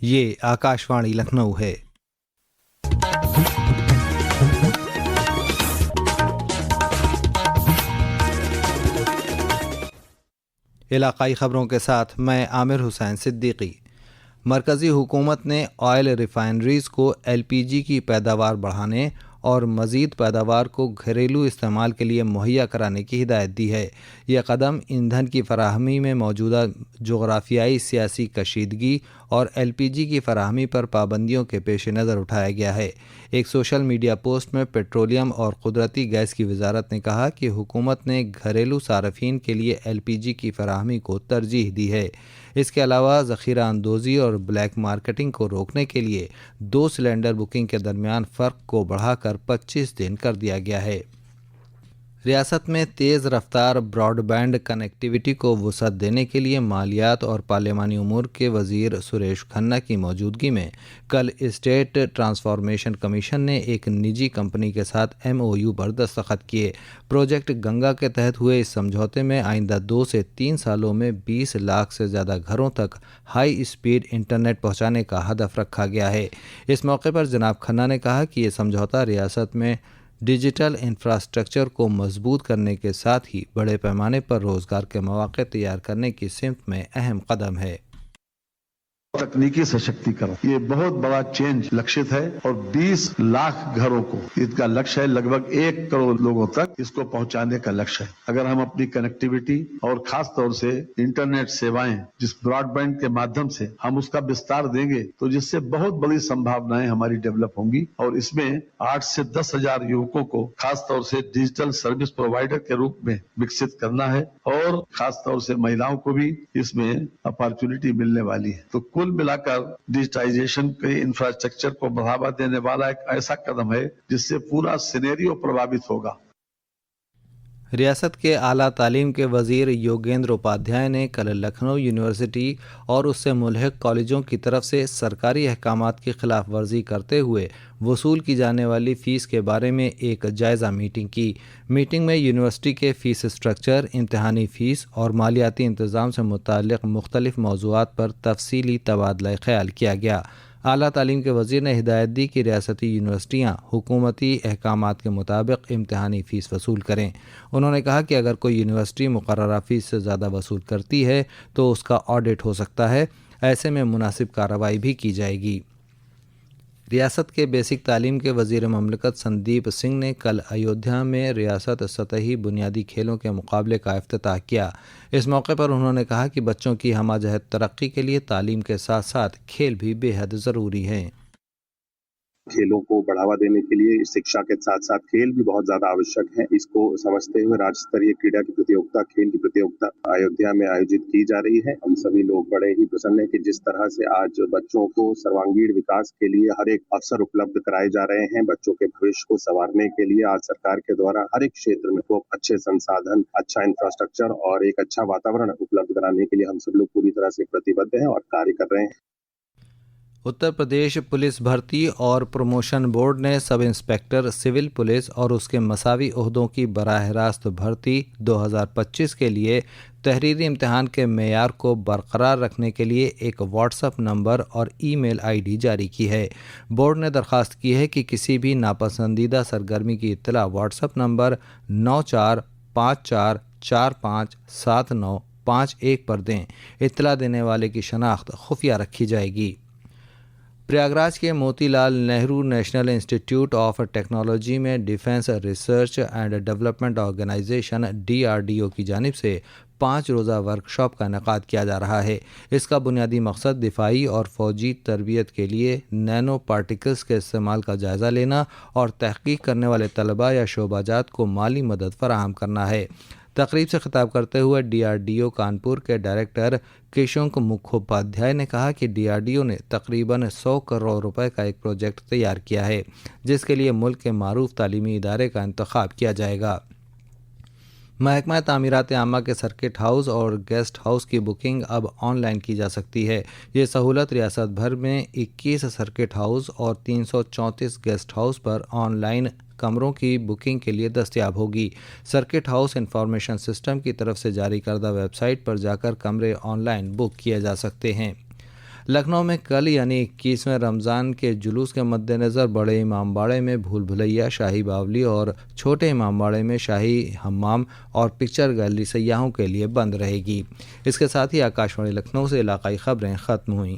یہ آکاشوانی لکھنؤ ہے۔ علاقائی خبروں کے ساتھ میں عامر حسین صدیقی۔ مرکزی حکومت نے آئل ریفائنریز کو ایل پی جی کی پیداوار بڑھانے اور مزید پیداوار کو گھریلو استعمال کے لیے مہیا کرانے کی ہدایت دی ہے۔ یہ قدم ایندھن کی فراہمی میں موجودہ جغرافیائی سیاسی کشیدگی اور ایل پی جی کی فراہمی پر پابندیوں کے پیش نظر اٹھایا گیا ہے۔ ایک سوشل میڈیا پوسٹ میں پیٹرولیم اور قدرتی گیس کی وزارت نے کہا کہ حکومت نے گھریلو صارفین کے لیے ایل پی جی کی فراہمی کو ترجیح دی ہے۔ اس کے علاوہ ذخیرہ اندوزی اور بلیک مارکیٹنگ کو روکنے کے لیے 2 سلنڈر بکنگ کے درمیان فرق کو بڑھا کر 25 دن کر دیا گیا ہے۔ ریاست میں تیز رفتار براڈ بینڈ کنیکٹیویٹی کو وسعت دینے کے لیے مالیات اور پارلیمانی امور کے وزیر سریش کھنہ کی موجودگی میں کل اسٹیٹ ٹرانسفارمیشن کمیشن نے ایک نجی کمپنی کے ساتھ ایم او یو پر دستخط کیے۔ پروجیکٹ گنگا کے تحت ہوئے اس سمجھوتے میں آئندہ 2 سے 3 سالوں میں 20 لاکھ سے زیادہ گھروں تک ہائی اسپیڈ انٹرنیٹ پہنچانے کا ہدف رکھا گیا ہے۔ اس موقع پر جناب کھنہ نے کہا کہ یہ سمجھوتا ریاست میں ڈیجیٹل انفراسٹرکچر کو مضبوط کرنے کے ساتھ ہی بڑے پیمانے پر روزگار کے مواقع تیار کرنے کی سمت میں اہم قدم ہے۔ تکنیکی سشکتیکرن یہ بہت بڑا چینج لکشت ہے اور 20 لاکھ گھروں کو اس کا لکش ہے، لگ بھگ 1 کروڑ لوگوں تک اس کو پہنچانے کا لکش ہے۔ اگر ہم اپنی کنیکٹیویٹی اور خاص طور سے انٹرنیٹ سیوائیں جس براڈ بینڈ کے مادھیم سے ہم اس کا وستار دیں گے تو جس سے بہت بڑی سمبھاونائیں ہماری ڈیولپ ہوں گی، اور اس میں 8 سے 10 ہزار یوکوں کو خاص طور سے ڈیجیٹل سروس پرووائڈر کے روپ میں وکست کرنا ہے، اور خاص طور سے مہیلاؤں کو بھی اس میں اپارچونٹی ملنے والی ہے۔ تو کل ملا کر ڈیجیٹائزیشن کے انفراسٹرکچر کو بڑھاوا دینے والا ایک ایسا قدم ہے جس سے پورا سینیریو پربھاوت ہوگا۔ ریاست کے اعلیٰ تعلیم کے وزیر یوگیندر اپادھیائے نے کل لکھنؤ یونیورسٹی اور اس سے ملحق کالجوں کی طرف سے سرکاری احکامات کی خلاف ورزی کرتے ہوئے وصول کی جانے والی فیس کے بارے میں ایک جائزہ میٹنگ کی۔ میٹنگ میں یونیورسٹی کے فیس اسٹرکچر، امتحانی فیس اور مالیاتی انتظام سے متعلق مختلف موضوعات پر تفصیلی تبادلہ خیال کیا گیا۔ اعلیٰ تعلیم کے وزیر نے ہدایت دی کہ ریاستی یونیورسٹیاں حکومتی احکامات کے مطابق امتحانی فیس وصول کریں۔ انہوں نے کہا کہ اگر کوئی یونیورسٹی مقررہ فیس سے زیادہ وصول کرتی ہے تو اس کا آڈٹ ہو سکتا ہے، ایسے میں مناسب کارروائی بھی کی جائے گی۔ ریاست کے بیسک تعلیم کے وزیر مملکت سندیپ سنگھ نے کل ایودھیا میں ریاست سطحی بنیادی کھیلوں کے مقابلے کا افتتاح کیا۔ اس موقع پر انہوں نے کہا کہ بچوں کی ہمہ جہت ترقی کے لیے تعلیم کے ساتھ ساتھ کھیل بھی بے حد ضروری ہیں۔ کھیلوں کو بڑھاوا دینے کے لیے شکشا کے ساتھ ساتھ کھیل بھی بہت زیادہ آوشک ہے۔ اس کو سمجھتے ہوئے راجیہ ستریہ کریڈا کی پرتیوگتا، کھیل کی پرتیوگتا ایودھیا میں آیوجت کی جا رہی ہے۔ ہم سبھی لوگ بڑے ہی پرسن ہیں کہ جس طرح سے آج بچوں کو سروانگیڑ وکاس کے لیے ہر ایک اوسر اپلبدھ کرائے جا رہے ہیں۔ بچوں کے بھوشیہ کو سنوارنے کے لیے آج سرکار کے دوارا ہر ایک چھیتر میں وہ اچھے سنسادھن، اچھا انفراسٹرکچر اور ایک اچھا واتاورن اپلبدھ کرانے کے لیے ہم سب لوگ پوری طرح سے پرتیبدھ ہیں اور کاریہ کر رہے ہیں۔ اتر پردیش پولیس بھرتی اور پروموشن بورڈ نے سب انسپکٹر سول پولیس اور اس کے مساوی عہدوں کی براہ راست بھرتی 2025 کے لیے تحریری امتحان کے معیار کو برقرار رکھنے کے لیے ایک واٹس ایپ نمبر اور ای میل آئی ڈی جاری کی ہے۔ بورڈ نے درخواست کی ہے کہ کسی بھی ناپسندیدہ سرگرمی کی اطلاع واٹس ایپ نمبر 9454457951 پر دیں۔ اطلاع دینے والے کی شناخت خفیہ رکھی جائے گی۔ پریاگراج کے Moti Lal Nehru national institute of technology میں defence research and development organisation DRDO کی جانب سے 5 روزہ ورکشاپ کا انعقاد کیا جا رہا ہے۔ اس کا بنیادی مقصد دفاعی اور فوجی تربیت کے لیے نینو پارٹیکلز کے استعمال کا جائزہ لینا اور تحقیق کرنے والے طلباء یا شعبہ جات کو مالی مدد فراہم کرنا ہے۔ تقریب سے خطاب کرتے ہوئے DRDO کانپور کے ڈائریکٹر کشنک مکھوپادھیائے نے کہا کہ DRDO نے تقریباً 100 کروڑ روپے کا ایک پروجیکٹ تیار کیا ہے جس کے لیے ملک کے معروف تعلیمی ادارے کا انتخاب کیا جائے گا۔ محکمہ تعمیرات عامہ کے سرکٹ ہاؤس اور گیسٹ ہاؤس کی بکنگ اب آن لائن کی جا سکتی ہے۔ یہ سہولت ریاست بھر میں 21 سرکٹ ہاؤس اور 334 guest house per on line کمروں کی بکنگ کے لیے دستیاب ہوگی۔ سرکٹ ہاؤس انفارمیشن سسٹم کی طرف سے جاری کردہ ویب سائٹ پر جا کر کمرے آن لائن بک کیے جا سکتے ہیں۔ لکھنؤ میں کل یعنی 21ویں رمضان کے جلوس کے مد نظر بڑے امام باڑے میں بھول بھلیا، شاہی باولی اور چھوٹے امام باڑے میں شاہی حمام اور پکچر گیلری سیاحوں کے لیے بند رہے گی۔ اس کے ساتھ ہی آکاش وانی لکھنؤ سے علاقائی خبریں ختم ہوئیں۔